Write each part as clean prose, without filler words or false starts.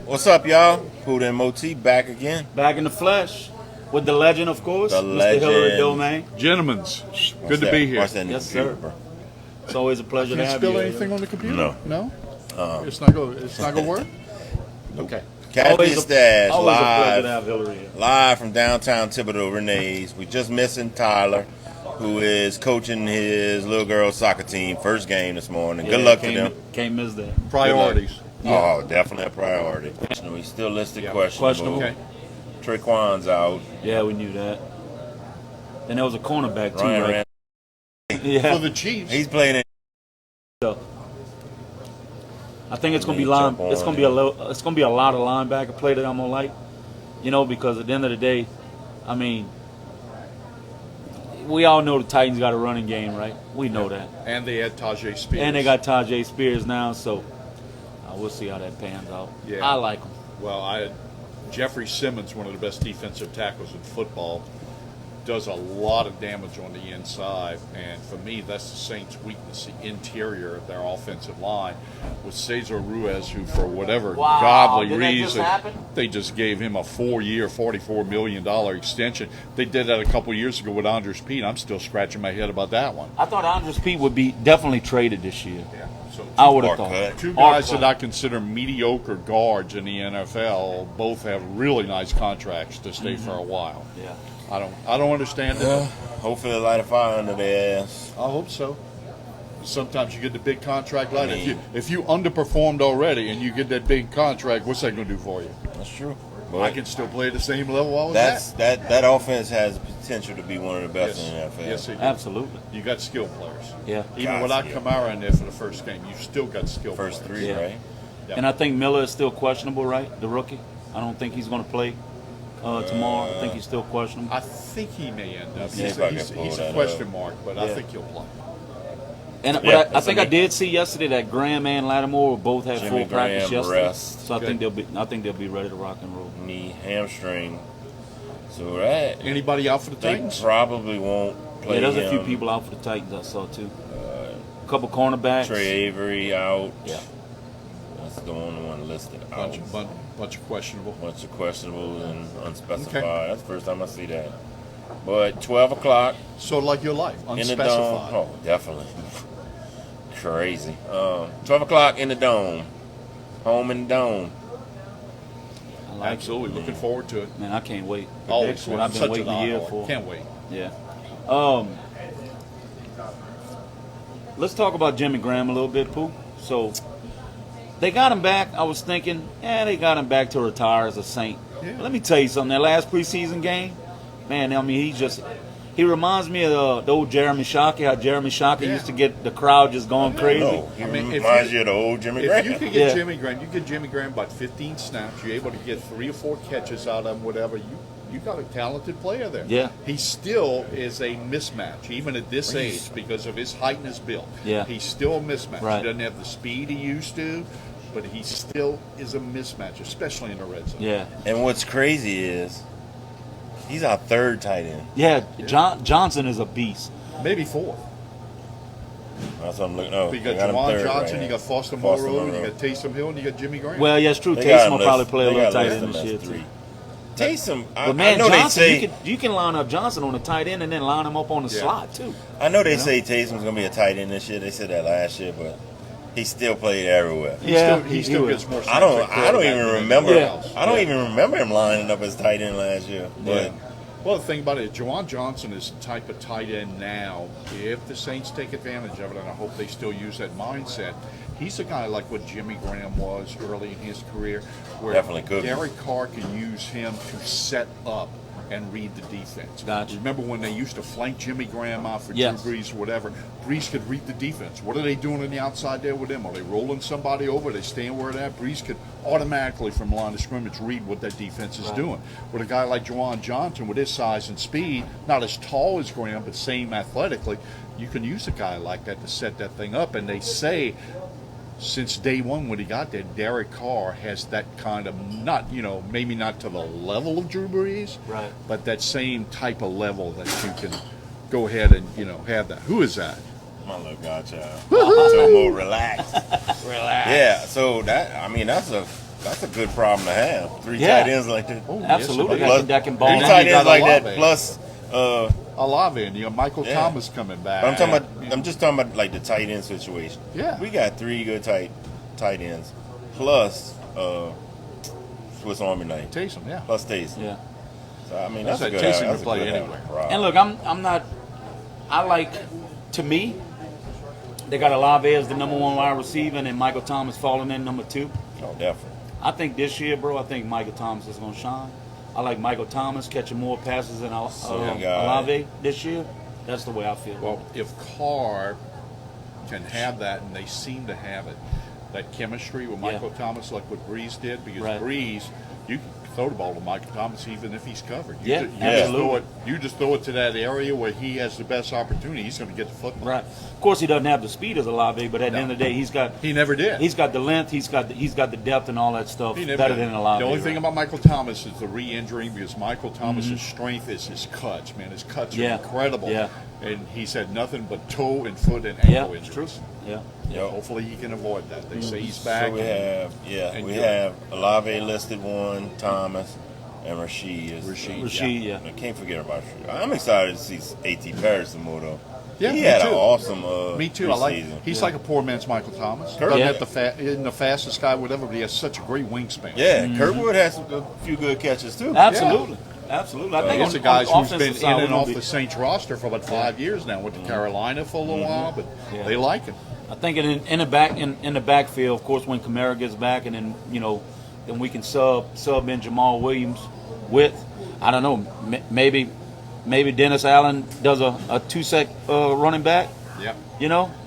What's up, y'all? Hood and Moti back again. Back in the flesh with the legend, of course, The Mr. legend. Hillary Domain. Gentlemen's, good to be here. Watch that in the Yes, computer, sir. bro. It's always a pleasure to Can't have spill you. anything on the computer? No. No? It's not gonna work? Okay. Kathy Always Stash always a pleasure to live, have Hillary here. live from downtown Thibodeau, Renee's. We just missing Tyler, who is coaching his little girls soccer team. First game this morning. Good luck to them. Can't miss that. Priorities. Oh, definitely a priority. He's still listed questionable. Questionable. Traquan's out. Yeah, we knew that. And there was a cornerback too, Ryan right? ran. Yeah. For the Chiefs. He's playing in. So, I think it's gonna be Jump on it's gonna be it's gonna be a lot of linebacker play that I'm gonna like, because at the end of the day, I mean, we all know the Titans got a running game, right? We know that, And they had Tajay Spears. and they got Tajay Spears now, so we'll see how that pans out. Yeah. I like him. Well, Jeffrey Simmons, one of the best defensive tackles in football, does a lot of damage on the inside, and for me, that's the Saints' weakness, the interior of their offensive line. With Cesar Ruiz, who for whatever Wow, godly did that just reason, happen? they just gave him a 4-year, $44 million extension. They did that a couple years ago with Andres Pete. I'm still scratching my head about that one. I thought Andres Pete would be definitely traded this year. Yeah. So I would have Or thought. cut. two Or guys cut. that I consider mediocre guards in the NFL both have really nice contracts to stay for a while. Yeah. I don't understand it. Hopefully, they light a fire under their ass. I hope so. Sometimes you get the big contract like mean- if you underperformed already and you get that big contract, what's that going to do for you? That's true. I But can still play at the same level I was that's at. that offense has the potential to be one of the best Yes. in the NFL. Yes, they do. Absolutely. You got skill players. Yeah. Even Got without skill. Kamara in there for the first game, you still got skill First players. three, Yeah. right? Yeah. And I think Miller is still questionable, right? The rookie. I don't think he's going to play tomorrow. I think he's still questionable. I think he may end up. See if He's, I can he's, pull he's that a question up. mark, but I Yeah. think he'll play. And Yeah, but I think I that's did see yesterday that Graham and Lattimore both had Jimmy full practice Graham yesterday. rest. So I think Good. they'll be ready to rock and roll. Knee, hamstring. So that Anybody out for the they Titans? probably won't play Yeah, there's a few him. people out for the Titans I saw too. A couple cornerbacks. Trey Avery out. Yeah. That's the only one listed out. Bunch of questionable. Bunch of questionable and unspecified. Okay. That's the first time I see that. But 12 o'clock So like your life, in the dome. unspecified. Oh, definitely. Crazy. 12 o'clock in the dome. Home in the dome. I like Absolutely, looking forward to it. it. Man, I can't wait. Always, What I've been such waiting an a year honor. for. Can't wait. Yeah. Let's talk about Jimmy Graham a little bit, Pooh. So they got him back. I was thinking, they got him back to retire as a Saint. Yeah. But let me tell you something. That last preseason game, man, I mean, he reminds me of the old Jeremy Shockey, how Jeremy Shockey Yeah. used to get the crowd just going crazy. No, he I mean, if reminds you- you of the old Jimmy If Graham. you could get Yeah. Jimmy Graham, you get Jimmy Graham about 15 snaps. You're able to get 3 or 4 catches out of him, whatever. You got a talented player there. Yeah. He still is a mismatch, even at this age, because of his height and his build. Yeah. He's still a mismatch. Right. He doesn't have the speed he used to, but he still is a mismatch, especially in the red zone. Yeah. And what's crazy is he's our third tight end. Yeah, Johnson is a beast. Maybe 4th. That's what I'm looking. Oh, You they got him Jawan third Johnson, right you got Foster Foster Moreau, Moreau. you got Taysom Hill, and you got Jimmy Graham. Well, yeah, it's true. They got Taysom him will probably listed- play a they little got tight listed end this as year, three. too. Taysom, But man, I know Johnson, they say. you can line up Johnson on the tight end and then line him up on the Yeah. slot too. I know they say Taysom's gonna be a tight end this year. They said that last year, but he still played everywhere. He still will. gets more snaps I don't at even quarterback remember. than anyone else. I don't even remember him lining up as tight end last year. But Well, the thing about it, Jawan Johnson is the type of tight end now. If the Saints take advantage of it, and I hope they still use that mindset, he's a guy like what Jimmy Graham was early in his career, where Definitely could be. Derek Carr can use him to set up and read the defense. Gotcha. Remember when they used to flank Jimmy Graham out for Yes. Drew Brees or whatever? Brees could read the defense. What are they doing on the outside there with him? Are they rolling somebody over? Are they staying where they're at? Brees could automatically, from line of scrimmage, read what that defense is Right. doing. With a guy like Jawan Johnson, with his size and speed, not as tall as Graham, but same athletically, you can use a guy like that to set that thing up. And they say since day one when he got there, Derek Carr has that kind of, not, maybe not to the level of Drew Brees, Right. but that same type of level that you can go ahead and, have that. Who is that? my little godchild. So more relaxed. Relax. Yeah. So that's a That's a good problem to have. Three Yeah. tight ends like that. Oh, Absolutely, yes, that can ball Three And out. then tight you got ends like that Olave. plus. Olave, and you got Michael Yeah. Thomas coming back. But I'm talking about. I'm just talking about like the tight end situation. Yeah. We got three good tight ends plus Swiss Army knife Taysom, yeah. plus Taysom. Yeah. So I mean I that's a said good. Taysom That's can a play good anywhere. problem. And look, I'm not. I like, to me, they got Olave as the number one wide receiver, and then Michael Thomas falling in number 2. Oh, definitely. I think this year, bro, I think Michael Thomas is going to shine. I like Michael Thomas catching more passes than Olave this year. That's the way I feel. Well, if Carr can have that, and they seem to have it, that chemistry with Michael Thomas, like what Breeze did, because Right. Breeze, you can throw the ball to Michael Thomas even if he's covered. Yeah, You just throw it to that area where he has the best opportunity. He's going to get the football. Right. Of course, he doesn't have the speed as Olave, but at the end of the day, He never did. he's got the length, he's got the depth and all that stuff He never better did. than Olave. The only thing about Michael Thomas is the re-injuring, because Michael Thomas's strength is his cuts. Man, his cuts are incredible. Yeah. And he's had nothing but toe and foot and Yeah, ankle it's injuries. true. Yeah. Yep. Hopefully he can avoid that. They say he's back. So we have and we good. have Olave listed one, Thomas, and Rashid is Rashid, yeah. I can't forget about Rashid. I'm excited to see A.T. Paris some more though. Yeah, he me had too. an awesome Me too. I like. preseason. He's like a poor man's Michael Thomas. Kurt- Doesn't Yeah. have isn't the fastest guy, whatever, but he has such a great wingspan. Yeah, Kirkwood has a few good catches too. Absolutely. Absolutely. I think He's a on guy the who's been offensive side, in we're and gonna off be- the Saints roster for about 5 years now. Went to Carolina for a little while, but Yeah. they like him. I think in the backfield, of course, when Kamara gets back, and then then we can sub in Jamal Williams with, I don't know, maybe Dennis Allen does a 2-sec running back. Yeah.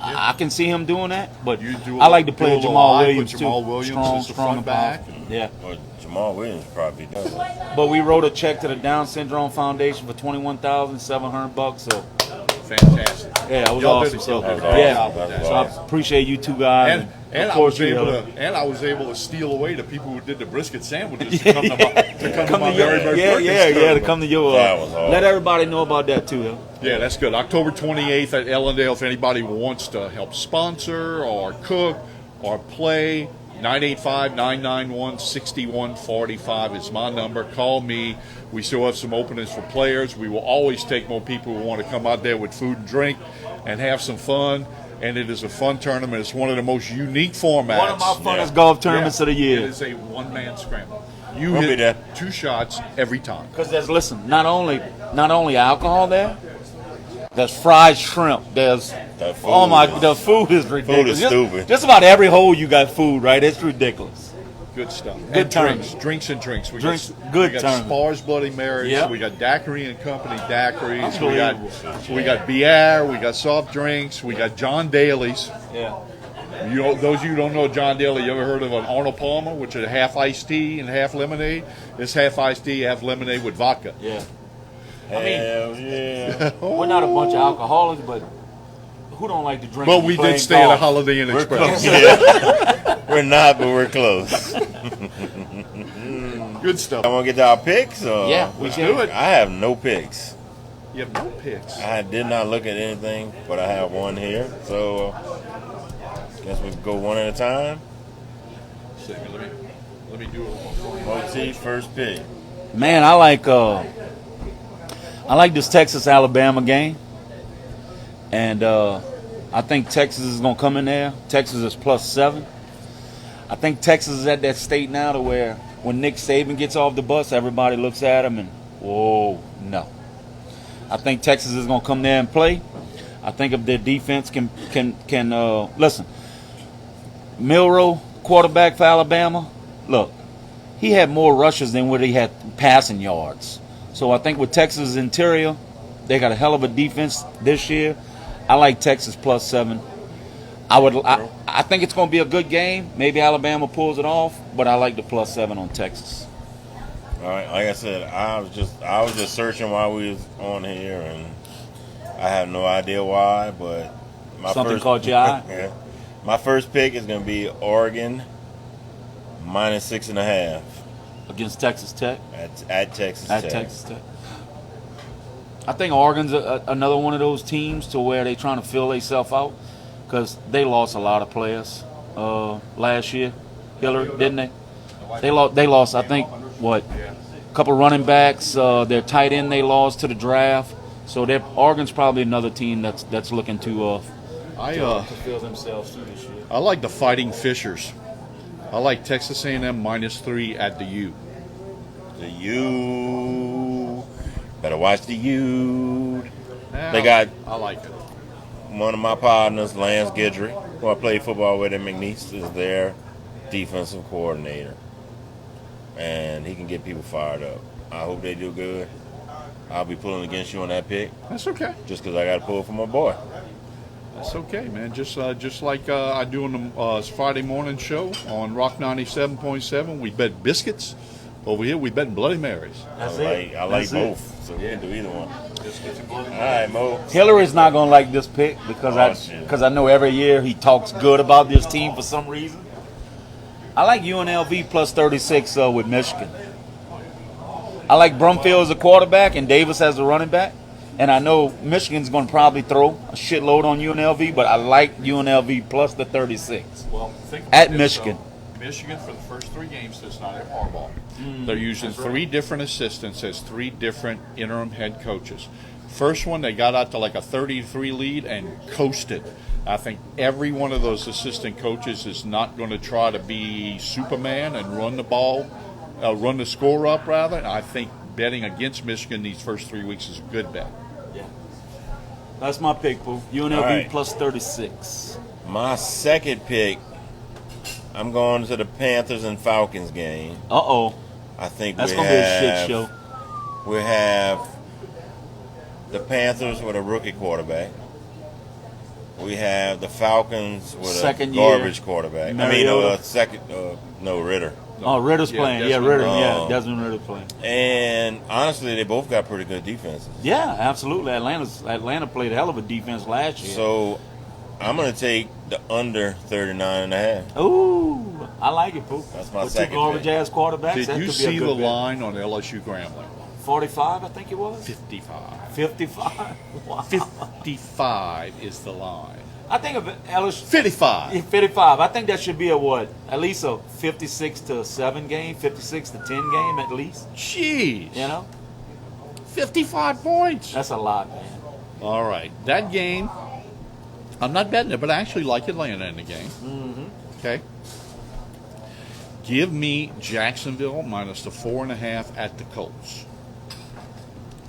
I can see him doing that, but You do I like to do play a little Jamal eye with Williams Jamal too. Williams strong, as the strong front and back. powerful. Yeah. Well, Jamal Williams probably does. But we wrote a check to the Down Syndrome Foundation for $21,700. So Fantastic. yeah, it was Y'all awesome. did- So y'all did a That's great yeah, job with That's that. so I appreciate you two guys. And of I course was you able know. to steal away the people who did the brisket sandwiches to come to my very first yeah, birthday to tournament. come to your. That was awesome. Let everybody know about that too. Huh? Yeah, that's good. October 28th at Ellendale. If anybody wants to help sponsor or cook or play, 985-991-6145 is my number. Call me. We still have some openings for players. We will always take more people who want to come out there with food and drink and have some fun. And it is a fun tournament. It's one of the most unique formats. One of my funnest Yeah. golf tournaments of the It year. is a one-man scramble. You We'll be hit there. 2 shots every time. Because there's not only alcohol there, there's fried shrimp. There's That food the food is ridiculous. Food is stupid. Just about every hole you got food, right? It's ridiculous. Good stuff. Good And tournament. drinks. We Drinks, got, good we got tournament. Spars Bloody Marys. Yep. We got Daiquiri and Company daiquiris. Unbelievable. We got beer. We got soft drinks. We got John Daly's. Yeah. Those of you who don't know John Daly, you ever heard of an Arnold Palmer, which is half iced tea and half lemonade? It's half iced tea, half lemonade with vodka. Yeah. Hell yeah. We're not a bunch of alcoholics, but who don't like to drink? Well, when we playing did stay at a golf? Holiday Inn Express. Yeah. We're not, but we're close. Good stuff. I want to get to our picks. Or? Yeah, we Let's can. do it. I have no picks. You have no picks. I did not look at anything, but I have one here. So, guess we go one at a time. Let me do it. OT first pick. Man, I like this Texas-Alabama game, and I think Texas is gonna come in there. Texas is +7. I think Texas is at that state now to where when Nick Saban gets off the bus, everybody looks at him and whoa, no. I think Texas is gonna come there and play. I think if their defense can listen. Milroe, quarterback for Alabama, look, he had more rushes than what he had passing yards. So I think with Texas interior, they got a hell of a defense this year. I like Texas +7. I think it's going to be a good game. Maybe Alabama pulls it off, but I like the +7 on Texas. All right, like I said, I was just searching while we was on here, and I have no idea why, but Something caught your eye? Yeah, my first pick is going to be Oregon -6.5 Against Texas Tech. at Texas At Tech. Texas Tech. I think Oregon's another one of those teams to where they trying to fill themselves out because they lost a lot of players last year. Hillary, didn't they? They lost. I think what? A couple running backs. Their tight end they lost to the draft. So Oregon's probably another team that's looking to fill themselves through this year. I like the Fighting Fishers. I like Texas A&M -3 at the U. The U. Better watch the U. Yeah, They got I like it. one of my partners, Lance Guidry, who I played football with in McNeese, is their defensive coordinator. And he can get people fired up. I hope they do good. I'll be pulling against you on that pick That's okay. just because I got to pull for my boy. That's okay, man. Just like I do on the Friday morning show on Rock 97.7, we bet biscuits. Over here, we bet Bloody Marys. I like both, so we can do either one. All right, Mo. Hillary's not gonna like this pick because I know every year he talks good about this team for some reason. I like UNLV +36 with Michigan. I like Brumfield as a quarterback and Davis as a running back. And I know Michigan's going to probably throw a shitload on UNLV, but I like UNLV plus the 36. Well, think At Michigan. Michigan for the first 3 games does not have Harbaugh. They're using 3 different assistants as 3 different interim head coaches. First one, they got out to like a 33 lead and coasted. I think every one of those assistant coaches is not going to try to be Superman and run the ball, run the score up rather. I think betting against Michigan these first 3 weeks is a good bet. That's my pick, Pooh. UNLV right. plus 36. My second pick, I'm going to the Panthers and Falcons game. Uh-oh. I think That's going to be a shit show. We have the Panthers with a rookie quarterback. We have the Falcons with Second a year. garbage quarterback. Mariota. Ritter. Oh, Ritter's playing. Desmond Ritter. Ritter. Desmond Ritter playing. And honestly, they both got pretty good defenses. Yeah, absolutely. Atlanta played a hell of a defense last year. So I'm going to take the under 39.5. Ooh, I like it, Pooh. That's my With second two garbage pick. ass quarterbacks. Did that you could be a see good the bet. line on LSU Grambling? 45, I think it was. 55. 55. Wow. 55 is the line. I think of LSU 55. 55. I think that should be a what? At least a 56-7 game, 56-10 game at least. Jeez. You know, 55 points. that's a lot, man. All right. That game, I'm not betting it, but I actually like Atlanta in the game. Mm-hmm. Okay. Give me Jacksonville minus the 4.5 at the Colts.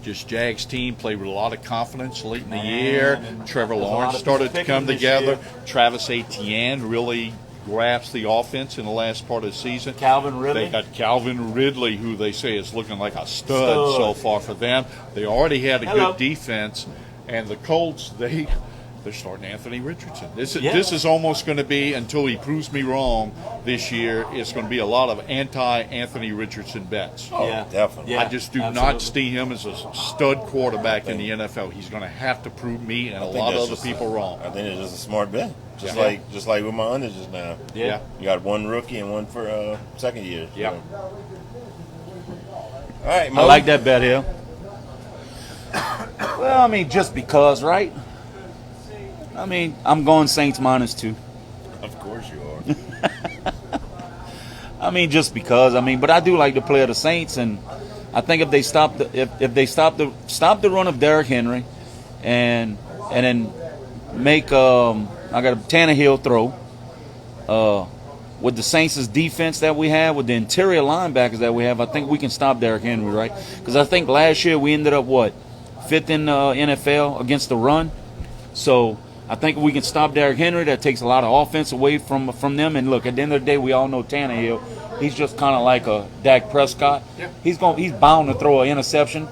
Just Jags team played with a lot of confidence late in the year. Trevor there's a lot Lawrence of started people to come picking this together. year. Travis Etienne really grasped the offense in the last part of the season. Calvin Ridley. They got Calvin Ridley, who they say is looking like a stud so far for them. They already had a Hello. good defense, and the Colts they're starting Anthony Richardson. This Yeah. is almost going to be, until he proves me wrong this year, it's going to be a lot of anti-Anthony Richardson bets. Oh, Yeah. definitely. Yeah. I just do absolutely. not see him as a stud quarterback in the NFL. He's going to have to prove me and a I think lot of that's other just people wrong. I think it's just a smart bet. Just Yeah. like with my unders just now. Yeah. You got one rookie and one for second year. Yeah. All right, I Mo. like that bet here. Well, I mean, just because, right? I mean, I'm going Saints -2. Of course you are. I mean, just because. I mean, but I do like to play the Saints, and I think if they stop the run of Derrick Henry, and then make I got a Tannehill throw. With the Saints' defense that we have, with the interior linebackers that we have, I think we can stop Derrick Henry, right? Because I think last year we ended up fifth in NFL against the run. So I think we can stop Derrick Henry. That takes a lot of offense away from them. And look, at the end of the day, we all know Tannehill. He's just kind of like a Dak Prescott. Yeah. He's bound to throw an interception.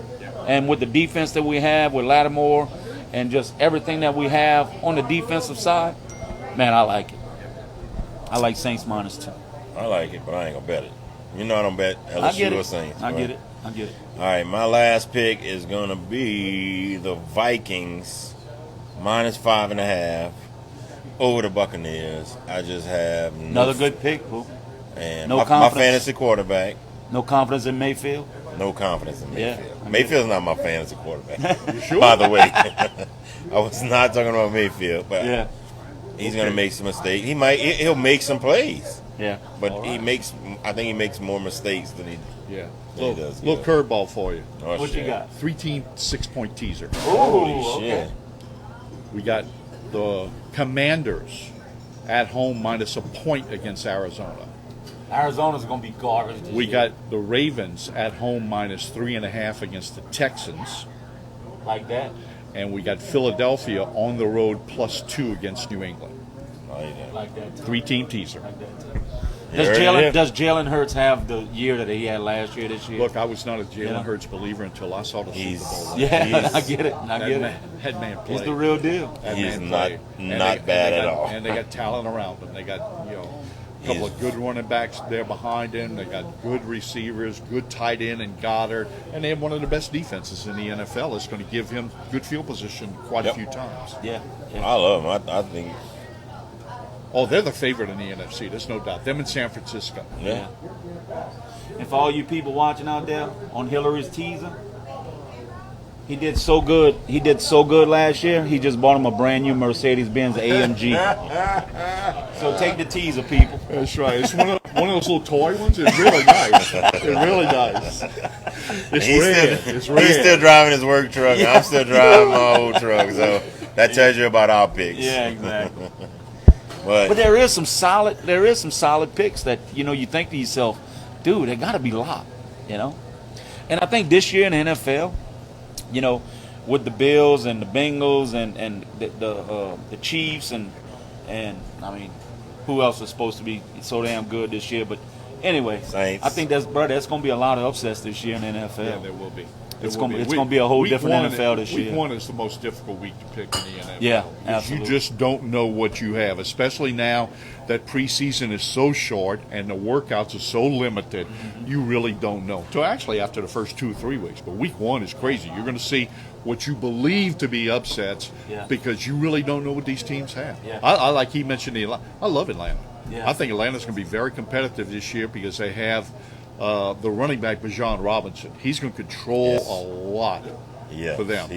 And with the defense that we have with Lattimore and just everything that we have on the defensive side, man, I like it. I like Saints -2. I like it, but I ain't gonna bet it. You know I don't bet I get LSU or it. Saints. I right? get it. I get it. All right, my last pick is gonna be the Vikings -5.5 over the Buccaneers. I just have Another good pick, boo. and no my confidence. fantasy quarterback. No confidence in Mayfield. No confidence in Yeah, Mayfield. I get Mayfield's not my fantasy quarterback. Sure. By the way, I was not talking about Mayfield, but Yeah. he's gonna make some mistakes. He'll make some plays. Yeah. But All he right. makes. I think he makes more mistakes than he. Yeah. Yeah, he does, Little yeah. curveball for you. Oh, What shit. you got? 3-team 6-point teaser. Holy Ooh, shit! We got the Commanders at home minus a point against Arizona. Arizona's gonna be garbage. This We year. got the Ravens at home minus 3.5 against the Texans. like that. And we got Philadelphia on the road +2 against New England. Like that. 3-team teaser. Like that. You heard it. Does Jalen Hurts have the year that he had last year? This year? Look, I was not a Jalen Yeah. Hurts believer until I saw the He's- Super Bowl. yeah, He's- I get it. I get it. That man He's played. the real deal. That He's man not- played. And not they- bad and they at got- all. And they got talent around them. They got a couple He's- of good running backs there behind him. They got good receivers, good tight end and Goddard, and they have one of the best defenses in the NFL. It's going to give him good field position quite Yep. a few times. Yeah. I love him. I think. Oh, they're the favorite in the NFC. There's no doubt. Them in San Francisco. Yeah. And for all you people watching out there on Hillary's teaser, he did so good. He did so good last year. He just bought him a brand new Mercedes-Benz AMG. So take the teaser, people. That's right. It's one of those little toy ones. It's really nice. It's really nice. It's He's red. still, It's red. he's still driving his work truck. I'm still driving my old truck. So that tells you about our picks. Yeah, exactly. But But there is some solid picks that you think to yourself, dude, they got to be locked, And I think this year in the NFL, with the Bills and the Bengals and the Chiefs and I mean, who else is supposed to be so damn good this year? But anyway, Saints. I think that's going to be a lot of upsets this year in the NFL. Yeah, there will be. It's gonna be a whole different NFL this year. Week 1 is the most difficult week to pick in the NFL. Yeah, because absolutely. You just don't know what you have, especially now that preseason is so short and the workouts are so limited. Mm-hmm. You really don't know. So actually, after the first 2 or 3 weeks, but week 1 is crazy. You're going to see what you believe to be upsets Yeah. because you really don't know what these teams have. Yeah. I like he mentioned I love Atlanta. Yeah. I think Atlanta's going to be very competitive this year because they have the running back Bijan Robinson. He's going to control Yes. a lot yeah, for them.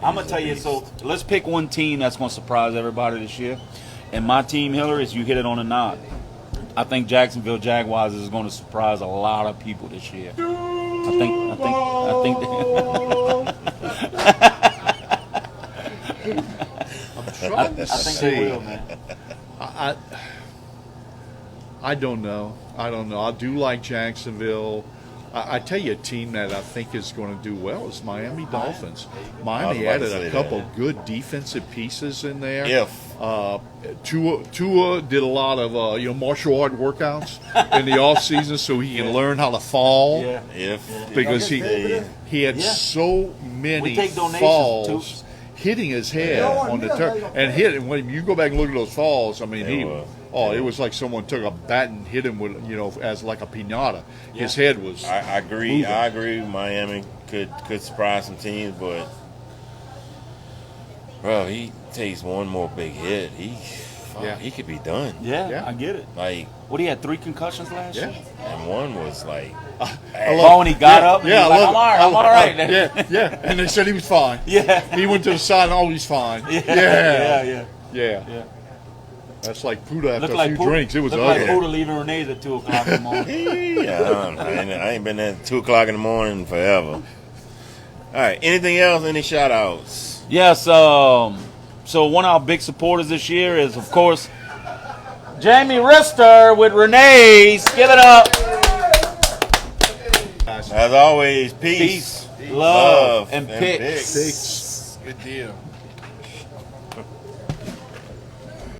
I'm gonna tell you. So let's pick one team that's gonna surprise everybody this year. And my team, Hillary, is you hit it on the nod. I think Jacksonville Jaguars is going to surprise a lot of people this year. I think. Trying to I think see. they will, man. I don't know. I do like Jacksonville. I tell you, a team that I think is going to do well is Miami Dolphins. Miami I was about to added say a that, couple yeah. good defensive pieces in there. If Tua did a lot of martial art workouts in the off season so he can learn how to fall. Yeah. Because he had Yeah. so We many take donations, falls hitting his head on the turf and hit him. When you go back and look at those falls, I mean, it was like someone took a bat and hit him with as like a piñata. His head was. I agree. moving. I agree. Miami could surprise some teams, but bro, he takes one more big hit. He could be done. Yeah, Yeah. I get it. Like, What, he had 3 concussions last Yeah. year? and one was like, Oh, when he got up, and he was like, I'm all right. Yeah. And they said he was fine. Yeah. He went to the side and oh, he's fine. Yeah. That's like Puda after Looked a like few drinks. It was looked ugly. like Buddha leaving Rene's at 2 o'clock in the morning. yeah, I ain't been at 2:00 in the morning forever. All right. Anything else? Any shout outs? Yes, so one of our big supporters this year is, of course, Jamie Rister with Rene's. Give it up. As always, peace, Love, and picks. Six. Good deal.